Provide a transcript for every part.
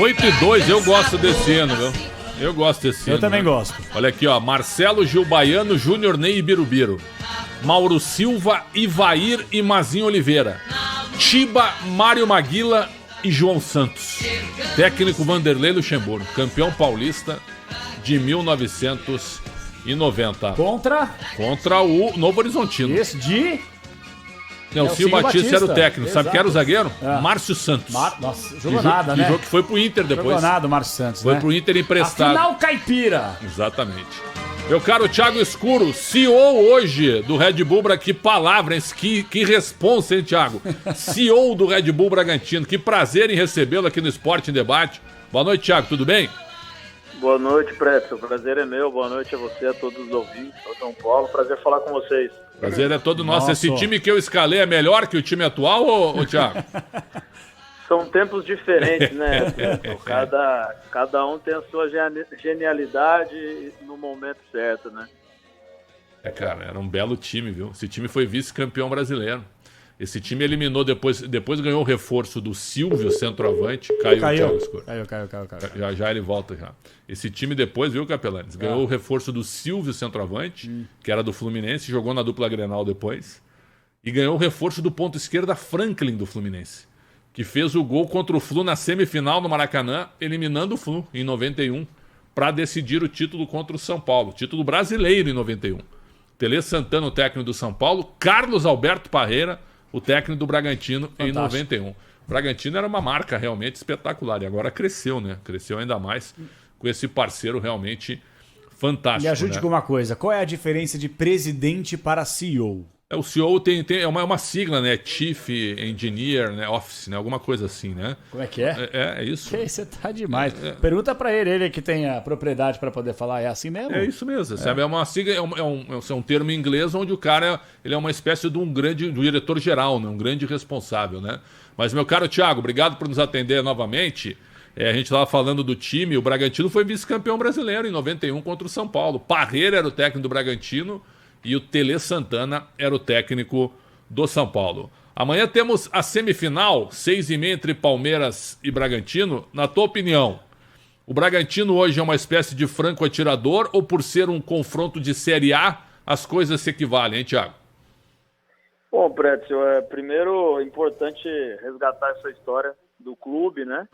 8-2, eu gosto desse ano, viu? Eu gosto desse ano. Eu também gosto. Olha aqui, ó. Marcelo, Gil Baiano, Júnior Ney e Birubiru. Mauro Silva, Ivair e Mazinho Oliveira. Tiba, Mário Maguila e João Santos. Técnico Vanderlei Luxemburgo. Campeão paulista de 1990. Contra o Novo Horizontino. Esse de... Nelsinho Batista era o técnico. Exato. Sabe quem era o zagueiro? Márcio Santos. Nossa, jogou nada, né? Que foi pro Inter depois. Jogou nada o Márcio Santos, Foi né? pro Inter emprestado. Afinal, caipira. Exatamente. Meu caro Thiago Escuro, CEO hoje do Red Bull, que palavra, hein? Que responsa, hein, Thiago? CEO do Red Bull Bragantino, que prazer em recebê-lo aqui no Esporte em Debate. Boa noite, Thiago, tudo bem? Boa noite, Preto. O prazer é meu. Boa noite a você, a todos os ouvintes, ao São Paulo. Prazer falar com vocês. Prazer é todo nosso. Nossa. Esse time que eu escalei é melhor que o time atual, ô Thiago? São tempos diferentes, né? Cada um tem a sua genialidade no momento certo, né? Cara, era um belo time, viu? Esse time foi vice-campeão brasileiro. Esse time eliminou depois ganhou o reforço do Silvio, centroavante. Caiu. Thiago Escuro. Caiu. Já ele volta já. Esse time depois, viu, Capelanes? Ganhou o reforço do Silvio, centroavante, que era do Fluminense, jogou na dupla Grenal depois. E ganhou o reforço do ponto esquerda Franklin do Fluminense, que fez o gol contra o Flu na semifinal no Maracanã, eliminando o Flu em 91, para decidir o título contra o São Paulo. Título brasileiro em 91. Tele Santana, o técnico do São Paulo. Carlos Alberto Parreira, o técnico do Bragantino. Fantástico. Em 91. O Bragantino era uma marca realmente espetacular. E agora cresceu, né? Cresceu ainda mais com esse parceiro realmente fantástico. Me ajude, né? com uma coisa. Qual é a diferença de presidente para CEO? O CEO é uma sigla, né? Chief Engineer, né? Office, né? Alguma coisa assim, né? Como é que é? É isso. Você tá demais. Pergunta pra ele que tem a propriedade pra poder falar. É assim mesmo? É isso mesmo. Sabe? É uma sigla, é um termo em inglês onde o cara ele é uma espécie de um diretor-geral, né? Um grande responsável, né? Mas, meu caro Thiago, obrigado por nos atender novamente. A gente estava falando do time. O Bragantino foi vice-campeão brasileiro em 91 contra o São Paulo. Parreira era o técnico do Bragantino. E o Tele Santana era o técnico do São Paulo. Amanhã temos a semifinal, 6h30 entre Palmeiras e Bragantino. Na tua opinião, o Bragantino hoje é uma espécie de franco atirador ou por ser um confronto de Série A, as coisas se equivalem, hein, Thiago? Bom, Prédio, primeiro é importante resgatar essa história do clube, né?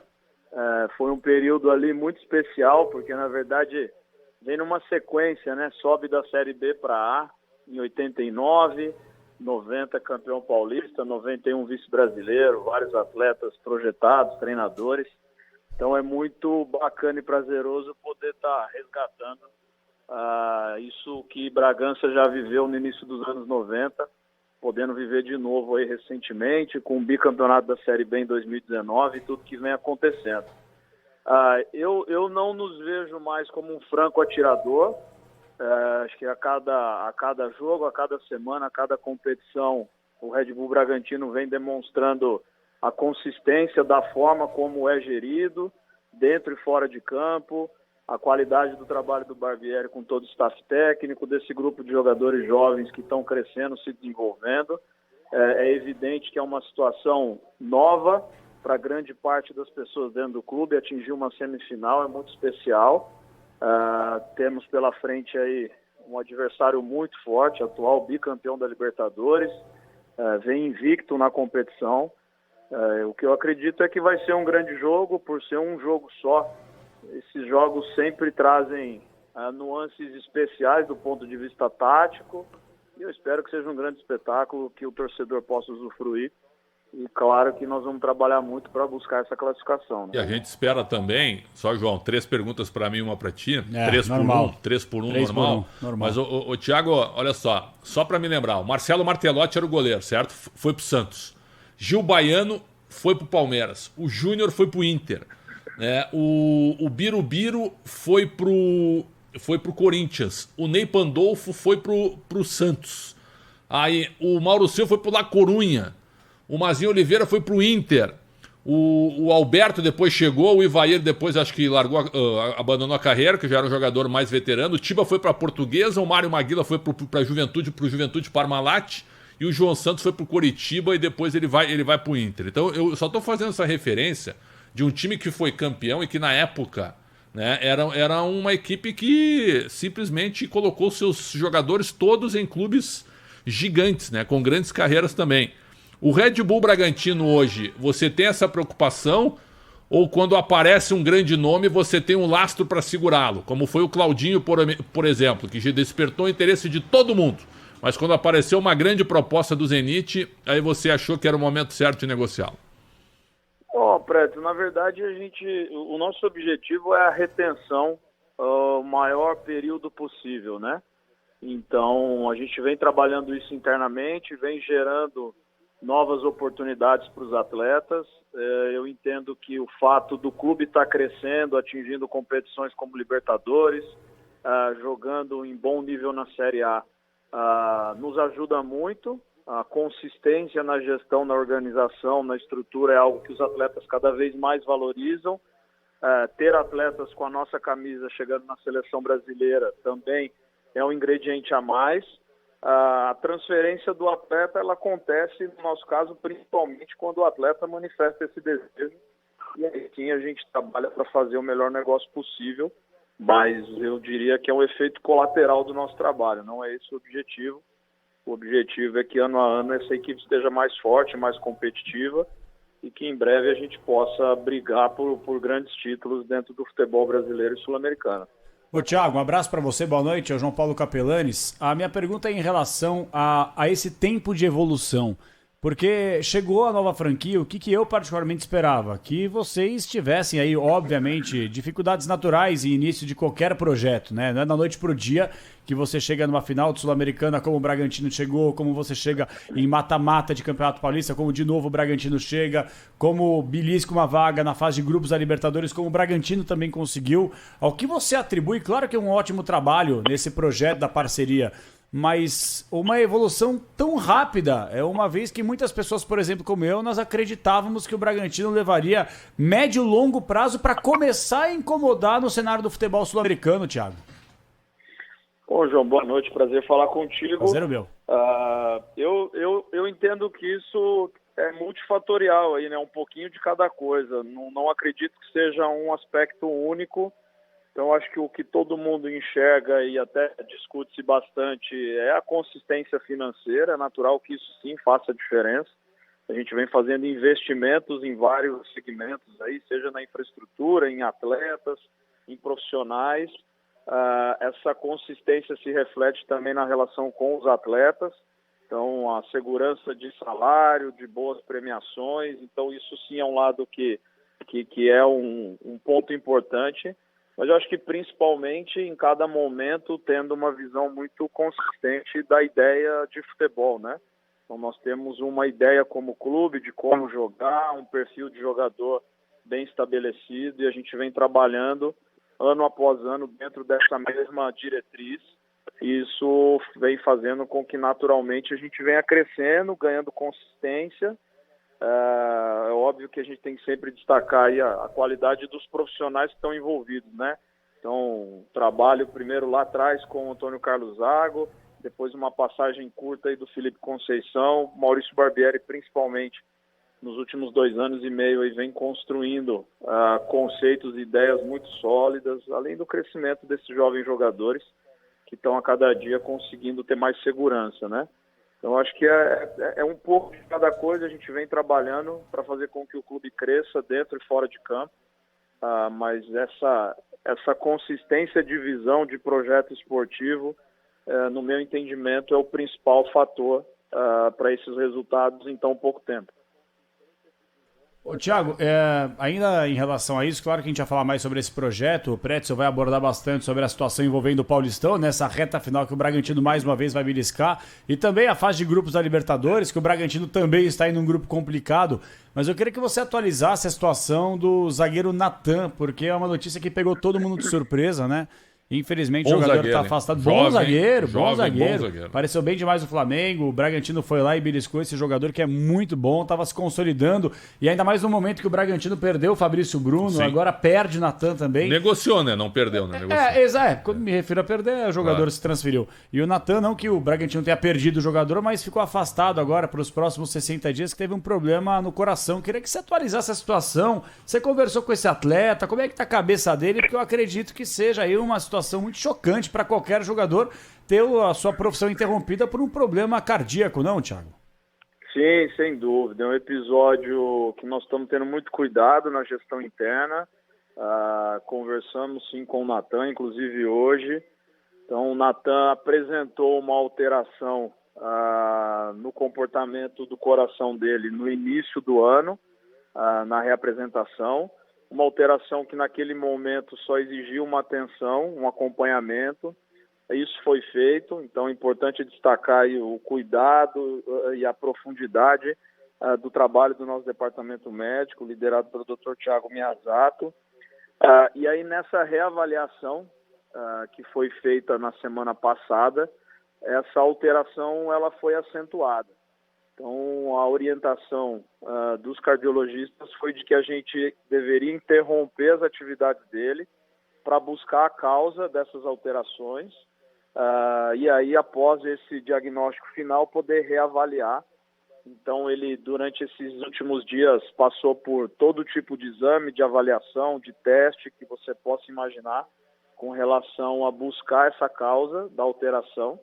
Foi um período ali muito especial, porque na verdade vem numa sequência, né? Sobe da Série B para A em 89, 90 campeão paulista, 91 vice-brasileiro, vários atletas projetados, treinadores. Então é muito bacana e prazeroso poder estar resgatando isso que Bragança já viveu no início dos anos 90, podendo viver de novo aí recentemente, com o bicampeonato da Série B em 2019 e tudo que vem acontecendo. Eu não nos vejo mais como um franco atirador. Acho que a cada jogo, a cada semana, a cada competição, o Red Bull Bragantino vem demonstrando a consistência da forma como é gerido, dentro e fora de campo, a qualidade do trabalho do Barbieri com todo o staff técnico, desse grupo de jogadores jovens que estão crescendo, se desenvolvendo. É evidente que é uma situação nova para grande parte das pessoas dentro do clube. Atingir uma semifinal é muito especial. Temos pela frente aí um adversário muito forte, atual bicampeão da Libertadores, vem invicto na competição. O que eu acredito é que vai ser um grande jogo, por ser um jogo só. Esses jogos sempre trazem nuances especiais do ponto de vista tático, e eu espero que seja um grande espetáculo, que o torcedor possa usufruir. E claro que nós vamos trabalhar muito para buscar essa classificação, né? E a gente espera também, só João, 3 perguntas para mim e uma para ti. 3 normal. por 1, 3 por 1 3 normal. por 1, normal. Mas o Thiago, olha só para me lembrar, o Marcelo Martelotti era o goleiro, certo? Foi pro Santos. Gil Baiano foi pro Palmeiras. O Júnior foi pro Inter. O Birubiru foi pro Corinthians. O Ney Pandolfo foi pro Santos. Aí o Mauro Silva foi pro La Corunha. O Mazinho Oliveira foi pro Inter. O Alberto depois chegou. O Ivair depois acho que abandonou a carreira, que já era um jogador mais veterano. O Tiba foi pra Portuguesa. O Mário Maguila foi pro Juventude Parmalat. E o João Santos foi pro Coritiba e depois ele vai pro Inter. Então eu só tô fazendo essa referência de um time que foi campeão e que na época, né, era uma equipe que simplesmente colocou seus jogadores todos em clubes gigantes, né, com grandes carreiras também. O Red Bull Bragantino hoje, você tem essa preocupação? Ou quando aparece um grande nome, você tem um lastro para segurá-lo? Como foi o Claudinho, por exemplo, que despertou o interesse de todo mundo. Mas quando apareceu uma grande proposta do Zenit, aí você achou que era o momento certo de negociá-lo. Preto, na verdade, o nosso objetivo é a retenção o maior período possível, né? Então, a gente vem trabalhando isso internamente, vem gerando novas oportunidades para os atletas. Eu entendo que o fato do clube estar crescendo, atingindo competições como Libertadores, jogando em bom nível na Série A, nos ajuda muito. A consistência na gestão, na organização, na estrutura é algo que os atletas cada vez mais valorizam. Ter atletas com a nossa camisa chegando na seleção brasileira também é um ingrediente a mais. A transferência do atleta, ela acontece, no nosso caso, principalmente quando o atleta manifesta esse desejo. E aí sim a gente trabalha para fazer o melhor negócio possível, mas eu diria que é um efeito colateral do nosso trabalho, não é esse o objetivo. O objetivo é que ano a ano essa equipe esteja mais forte, mais competitiva e que em breve a gente possa brigar por grandes títulos dentro do futebol brasileiro e sul-americano. Ô Thiago, um abraço para você, boa noite, é o João Paulo Capelanes. A minha pergunta é em relação a esse tempo de evolução, porque chegou a nova franquia, o que eu particularmente esperava? Que vocês tivessem aí, obviamente, dificuldades naturais em início de qualquer projeto, né? Não é da noite pro dia que você chega numa final de Sul-Americana, como o Bragantino chegou, como você chega em mata-mata de Campeonato Paulista, como de novo o Bragantino chega, como belisca uma vaga na fase de grupos da Libertadores, como o Bragantino também conseguiu. Ao que você atribui, claro que é um ótimo trabalho nesse projeto da parceria, mas uma evolução tão rápida, uma vez que muitas pessoas, por exemplo, como eu, nós acreditávamos que o Bragantino levaria médio e longo prazo para começar a incomodar no cenário do futebol sul-americano, Thiago. Bom, João, boa noite, prazer falar contigo. Prazer é meu. Eu entendo que isso é multifatorial, aí, né? Um pouquinho de cada coisa. Não acredito que seja um aspecto único. Então, acho que o que todo mundo enxerga e até discute-se bastante é a consistência financeira. É natural que isso sim faça diferença. A gente vem fazendo investimentos em vários segmentos, aí, seja na infraestrutura, em atletas, em profissionais. Essa consistência se reflete também na relação com os atletas. Então, a segurança de salário, de boas premiações. Então, isso sim é um lado que é um ponto importante. Mas eu acho que principalmente em cada momento tendo uma visão muito consistente da ideia de futebol, né? Então nós temos uma ideia como clube de como jogar, um perfil de jogador bem estabelecido e a gente vem trabalhando ano após ano dentro dessa mesma diretriz. Isso vem fazendo com que naturalmente a gente venha crescendo, ganhando consistência. É óbvio que a gente tem que sempre destacar aí a qualidade dos profissionais que estão envolvidos, né? Então, trabalho primeiro lá atrás com o Antônio Carlos Zago, depois uma passagem curta aí do Felipe Conceição, Maurício Barbieri principalmente nos últimos 2 anos e meio aí vem construindo conceitos e ideias muito sólidas, além do crescimento desses jovens jogadores que estão a cada dia conseguindo ter mais segurança, né? Então, acho que é um pouco de cada coisa, a gente vem trabalhando para fazer com que o clube cresça dentro e fora de campo, mas essa consistência de visão de projeto esportivo, no meu entendimento, é o principal fator para esses resultados em tão pouco tempo. Ô, Thiago, ainda em relação a isso, claro que a gente vai falar mais sobre esse projeto, o Pretzel vai abordar bastante sobre a situação envolvendo o Paulistão, nessa reta final que o Bragantino mais uma vez vai beliscar, e também a fase de grupos da Libertadores, que o Bragantino também está em um grupo complicado, mas eu queria que você atualizasse a situação do zagueiro Natan, porque é uma notícia que pegou todo mundo de surpresa, né? Infelizmente o Bom jogador zagueiro, está hein? afastado. Jovem, Bom zagueiro, bom jovem, bom zagueiro. zagueiro. Pareceu bem demais o Flamengo. O Bragantino foi lá e beliscou esse jogador que é muito bom, estava se consolidando. E ainda mais no momento que o Bragantino perdeu o Fabrício Bruno, Sim. agora perde Natan também. Negociou, né? Não perdeu, né? Negociou. Exato. Quando me refiro a perder, o jogador se transferiu. E o Natan, não que o Bragantino tenha perdido o jogador, mas ficou afastado agora para os próximos 60 dias, que teve um problema no coração. Queria que você atualizasse a situação. Você conversou com esse atleta, como é que tá a cabeça dele? Porque eu acredito que seja aí uma situação muito chocante para qualquer jogador ter a sua profissão interrompida por um problema cardíaco, não, Thiago? Sim, sem dúvida. É um episódio que nós estamos tendo muito cuidado na gestão interna. Conversamos sim com o Natan, inclusive hoje. Então o Natan apresentou uma alteração no comportamento do coração dele no início do ano, na reapresentação. Uma alteração que naquele momento só exigia uma atenção, um acompanhamento. Isso foi feito, então é importante destacar aí o cuidado e a profundidade do trabalho do nosso departamento médico, liderado pelo Dr. Thiago Miyazato. E aí nessa reavaliação que foi feita na semana passada, essa alteração ela foi acentuada. Então, a orientação dos cardiologistas foi de que a gente deveria interromper as atividades dele para buscar a causa dessas alterações e aí, após esse diagnóstico final, poder reavaliar. Então, ele, durante esses últimos dias, passou por todo tipo de exame, de avaliação, de teste que você possa imaginar com relação a buscar essa causa da alteração.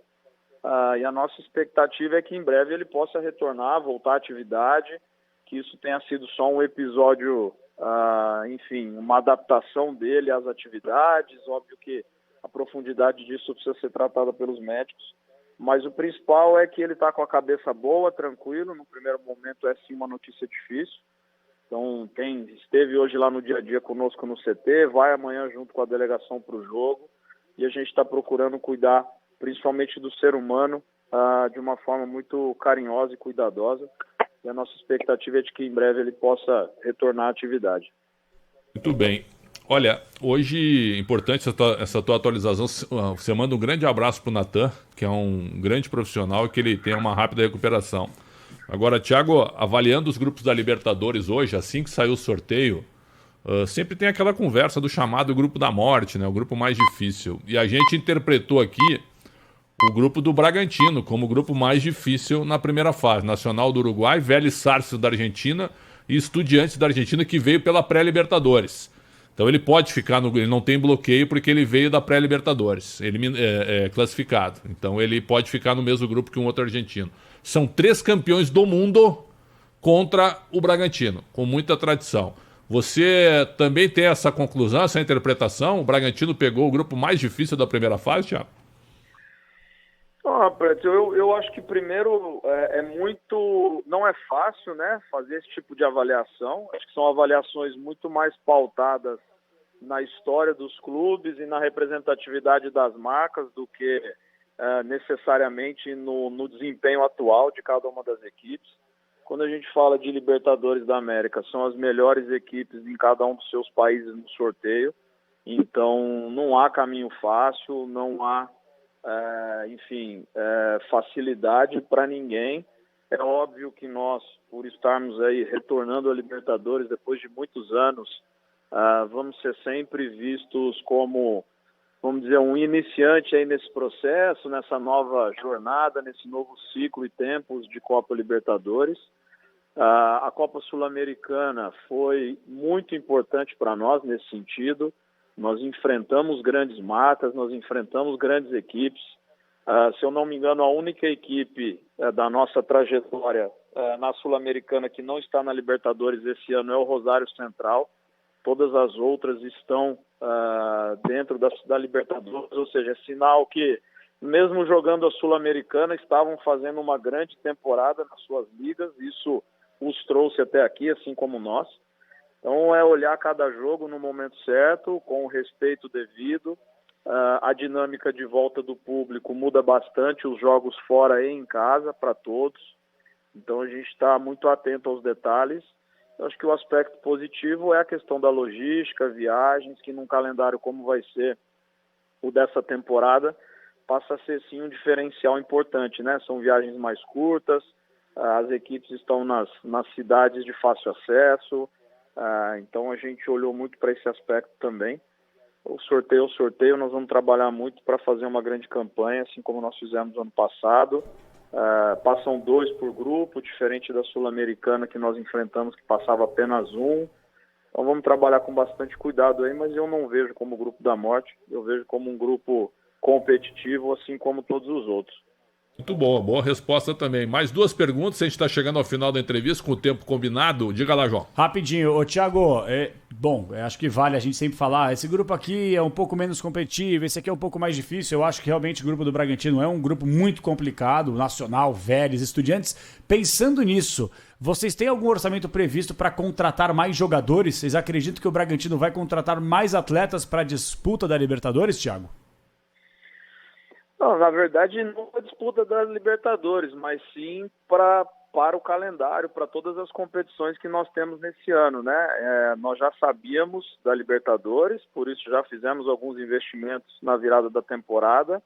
E a nossa expectativa é que em breve ele possa retornar, voltar à atividade, que isso tenha sido só um episódio, enfim, uma adaptação dele às atividades. Óbvio que a profundidade disso precisa ser tratada pelos médicos, mas o principal é que ele está com a cabeça boa, tranquilo. No primeiro momento é sim uma notícia difícil. Então, quem esteve hoje lá no dia a dia conosco no CT, vai amanhã junto com a delegação para o jogo, e a gente está procurando cuidar principalmente do ser humano, de uma forma muito carinhosa e cuidadosa. E a nossa expectativa é de que em breve ele possa retornar à atividade. Muito bem. Olha, hoje, importante essa tua atualização, você manda um grande abraço pro Natan, que é um grande profissional e que ele tenha uma rápida recuperação. Agora, Thiago, avaliando os grupos da Libertadores hoje, assim que saiu o sorteio, sempre tem aquela conversa do chamado grupo da morte, né? O grupo mais difícil. E a gente interpretou aqui o grupo do Bragantino como o grupo mais difícil na primeira fase. Nacional do Uruguai, Vélez Sarsfield da Argentina e Estudiantes da Argentina, que veio pela pré-Libertadores. Então ele pode ficar no... Ele não tem bloqueio porque ele veio da pré-Libertadores. Ele é classificado. Então ele pode ficar no mesmo grupo que um outro argentino. São 3 campeões do mundo contra o Bragantino, com muita tradição. Você também tem essa conclusão, essa interpretação? O Bragantino pegou o grupo mais difícil da primeira fase, Thiago? Eu acho que primeiro não é fácil, né, fazer esse tipo de avaliação. Acho que são avaliações muito mais pautadas na história dos clubes e na representatividade das marcas do que necessariamente no desempenho atual de cada uma das equipes. Quando a gente fala de Libertadores da América, são as melhores equipes em cada um dos seus países no sorteio. Então não há caminho fácil, não há facilidade para ninguém. É óbvio que nós, por estarmos aí retornando a Libertadores depois de muitos anos, vamos ser sempre vistos como, vamos dizer, um iniciante aí nesse processo, nessa nova jornada, nesse novo ciclo e tempos de Copa Libertadores. A Copa Sul-Americana foi muito importante para nós nesse sentido. Nós enfrentamos grandes marcas, nós enfrentamos grandes equipes. Se eu não me engano, a única equipe da nossa trajetória na Sul-Americana que não está na Libertadores esse ano é o Rosário Central. Todas as outras estão dentro da Libertadores, ou seja, é sinal que, mesmo jogando a Sul-Americana, estavam fazendo uma grande temporada nas suas ligas. Isso os trouxe até aqui, assim como nós. Então é olhar cada jogo no momento certo, com o respeito devido. A dinâmica de volta do público muda bastante, os jogos fora e em casa, para todos. Então a gente está muito atento aos detalhes. Eu acho que o aspecto positivo é a questão da logística, viagens, que num calendário como vai ser o dessa temporada, passa a ser sim um diferencial importante, né? São viagens mais curtas, as equipes estão nas cidades de fácil acesso, então a gente olhou muito para esse aspecto também. O sorteio, nós vamos trabalhar muito para fazer uma grande campanha, assim como nós fizemos ano passado. Passam 2 por grupo, diferente da Sul-Americana que nós enfrentamos, que passava apenas 1. Então vamos trabalhar com bastante cuidado aí, mas eu não vejo como grupo da morte, eu vejo como um grupo competitivo, assim como todos os outros. Muito boa resposta também. Mais 2 perguntas, a gente está chegando ao final da entrevista com o tempo combinado. Diga lá, João. Rapidinho, ô Thiago, acho que vale a gente sempre falar, esse grupo aqui é um pouco menos competitivo, esse aqui é um pouco mais difícil, eu acho que realmente o grupo do Bragantino é um grupo muito complicado, Nacional, Vélez, Estudiantes. Pensando nisso, vocês têm algum orçamento previsto para contratar mais jogadores? Vocês acreditam que o Bragantino vai contratar mais atletas para a disputa da Libertadores, Thiago? Não, na verdade, não a disputa da Libertadores, mas sim para o calendário, para todas as competições que nós temos nesse ano, né? Nós já sabíamos da Libertadores, por isso já fizemos alguns investimentos na virada da temporada.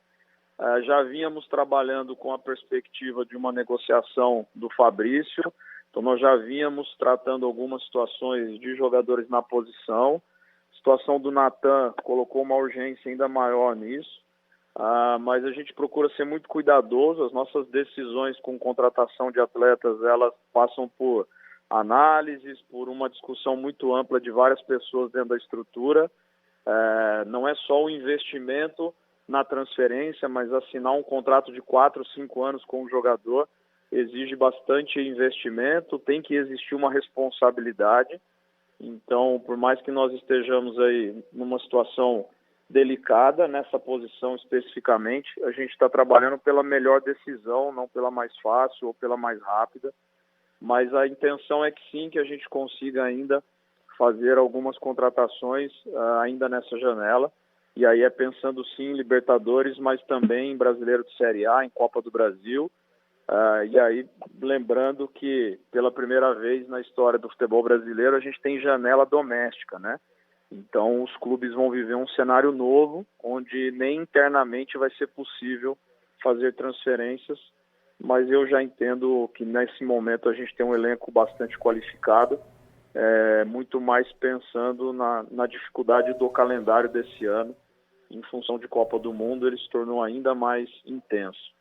Já vínhamos trabalhando com a perspectiva de uma negociação do Fabrício, então nós já vínhamos tratando algumas situações de jogadores na posição. A situação do Natan colocou uma urgência ainda maior nisso. Mas a gente procura ser muito cuidadoso. As nossas decisões com contratação de atletas, elas passam por análises, por uma discussão muito ampla de várias pessoas dentro da estrutura. Não é só o investimento na transferência, mas assinar um contrato de 4, 5 anos com o jogador exige bastante investimento, tem que existir uma responsabilidade. Então, por mais que nós estejamos aí numa situação delicada nessa posição especificamente, a gente está trabalhando pela melhor decisão, não pela mais fácil ou pela mais rápida, mas a intenção é que sim, que a gente consiga ainda fazer algumas contratações ainda nessa janela, e aí é pensando sim em Libertadores, mas também em Brasileiro de Série A, em Copa do Brasil, e aí lembrando que pela primeira vez na história do futebol brasileiro a gente tem janela doméstica, né? Então os clubes vão viver um cenário novo, onde nem internamente vai ser possível fazer transferências, mas eu já entendo que nesse momento a gente tem um elenco bastante qualificado, muito mais pensando na dificuldade do calendário desse ano, em função de Copa do Mundo, ele se tornou ainda mais intenso.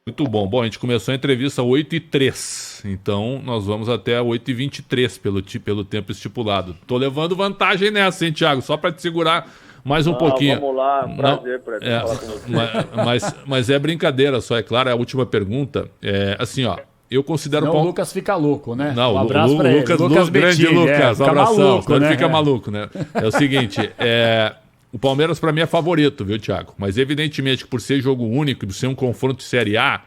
Muito bom. Bom, a gente começou a entrevista 8h03, então nós vamos até 8h23 pelo tempo estipulado. Tô levando vantagem nessa, hein, Thiago? Só para te segurar mais um pouquinho. Vamos lá, prazer para falar com você. Mas é brincadeira só, é claro, é a última pergunta. Assim, ó, eu considero... Não, o Lucas fica louco, né? Não, um abraço para ele. Lucas grande Bettini, Lucas, um abração. Maluco, Ele né? fica maluco, né? É o seguinte, o Palmeiras para mim é favorito, viu, Thiago? Mas evidentemente que por ser jogo único e por ser um confronto de Série A,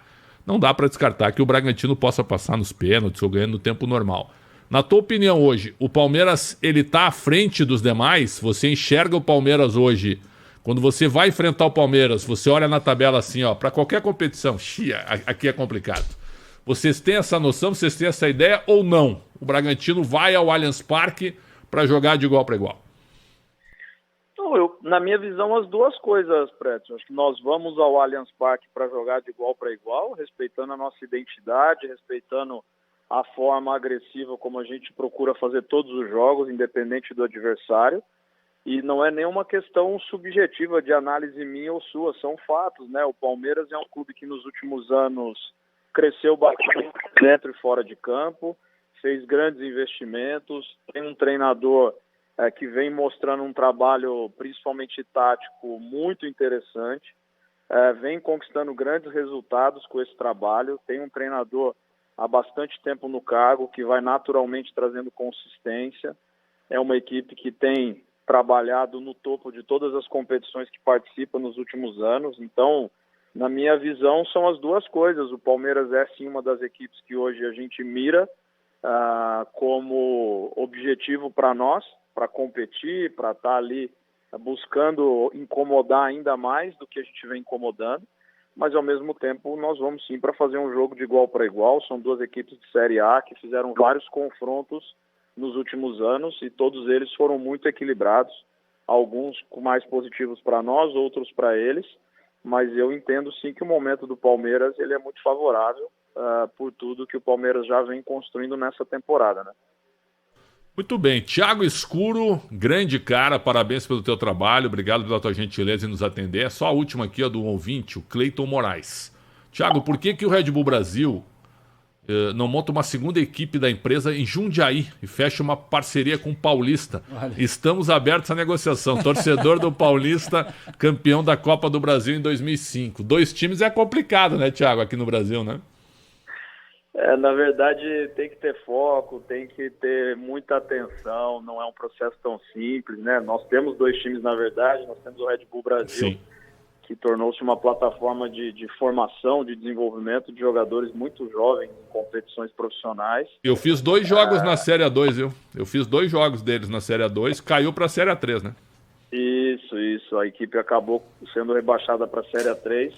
não dá para descartar que o Bragantino possa passar nos pênaltis ou ganhando no tempo normal. Na tua opinião hoje, o Palmeiras ele tá à frente dos demais? Você enxerga o Palmeiras hoje? Quando você vai enfrentar o Palmeiras, você olha na tabela assim, ó, para qualquer competição, aqui é complicado. Vocês têm essa noção, vocês têm essa ideia ou não? O Bragantino vai ao Allianz Parque para jogar de igual para igual? Na minha visão, as duas coisas, Prédio. Acho que nós vamos ao Allianz Parque para jogar de igual para igual, respeitando a nossa identidade, respeitando a forma agressiva como a gente procura fazer todos os jogos, independente do adversário. E não é nenhuma questão subjetiva de análise minha ou sua, são fatos, né? O Palmeiras é um clube que nos últimos anos cresceu bastante dentro e fora de campo, fez grandes investimentos, tem um treinador que vem mostrando um trabalho, principalmente tático, muito interessante, vem conquistando grandes resultados com esse trabalho, tem um treinador há bastante tempo no cargo, que vai naturalmente trazendo consistência, é uma equipe que tem trabalhado no topo de todas as competições que participa nos últimos anos, então, na minha visão, são as duas coisas. O Palmeiras é sim uma das equipes que hoje a gente mira como objetivo para nós, para competir, para estar ali buscando incomodar ainda mais do que a gente vem incomodando, mas ao mesmo tempo nós vamos sim para fazer um jogo de igual para igual. São duas equipes de Série A que fizeram vários confrontos nos últimos anos e todos eles foram muito equilibrados. alguns mais positivos para nós, outros para eles, mas eu entendo sim que o momento do Palmeiras ele é muito favorável por tudo que o Palmeiras já vem construindo nessa temporada, né? Muito bem, Thiago Escuro, grande cara, parabéns pelo teu trabalho, obrigado pela tua gentileza em nos atender. Só a última aqui, do ouvinte, o Cleiton Moraes. Thiago, por que o Red Bull Brasil não monta uma segunda equipe da empresa em Jundiaí e fecha uma parceria com o Paulista? Olha. Estamos abertos à negociação. Torcedor do Paulista, campeão da Copa do Brasil em 2005. 2 times é complicado, né, Thiago, aqui no Brasil, né? Na verdade, tem que ter foco, tem que ter muita atenção, não é um processo tão simples, né? Nós temos 2 times, na verdade, nós temos o Red Bull Brasil, Sim. que tornou-se uma plataforma de formação, de desenvolvimento de jogadores muito jovens em competições profissionais. Eu fiz 2 jogos na Série A2, viu? Eu fiz 2 jogos deles na Série A2, caiu pra Série A3, né? Isso. A equipe acabou sendo rebaixada para a Série A3.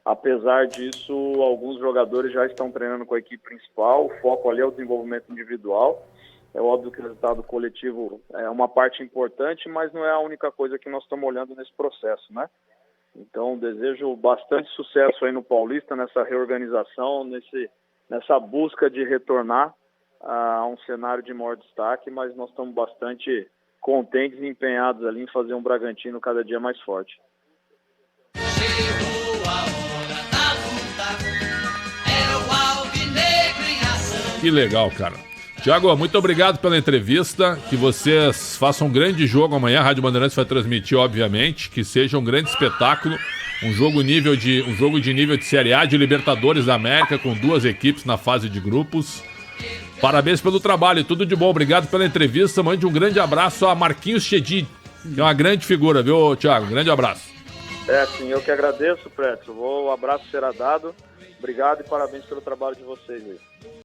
Apesar disso, alguns jogadores já estão treinando com a equipe principal. O foco ali é o desenvolvimento individual. É óbvio que o resultado coletivo é uma parte importante, mas não é a única coisa que nós estamos olhando nesse processo, né? Então, desejo bastante sucesso aí no Paulista, nessa reorganização, nessa busca de retornar a um cenário de maior destaque, mas nós estamos bastante contentes e empenhados ali em fazer um Bragantino cada dia mais forte. Que legal, cara. Thiago, muito obrigado pela entrevista. Que vocês façam um grande jogo amanhã. A Rádio Bandeirantes vai transmitir, obviamente. Que seja um grande espetáculo. Um jogo de nível de Série A, de Libertadores da América, com 2 equipes na fase de grupos. Parabéns pelo trabalho, tudo de bom. Obrigado pela entrevista. Mande um grande abraço a Marquinhos Chedi, que é uma grande figura, viu, Thiago? Um grande abraço. Sim, eu que agradeço, Preto. O abraço será dado. Obrigado e parabéns pelo trabalho de vocês aí.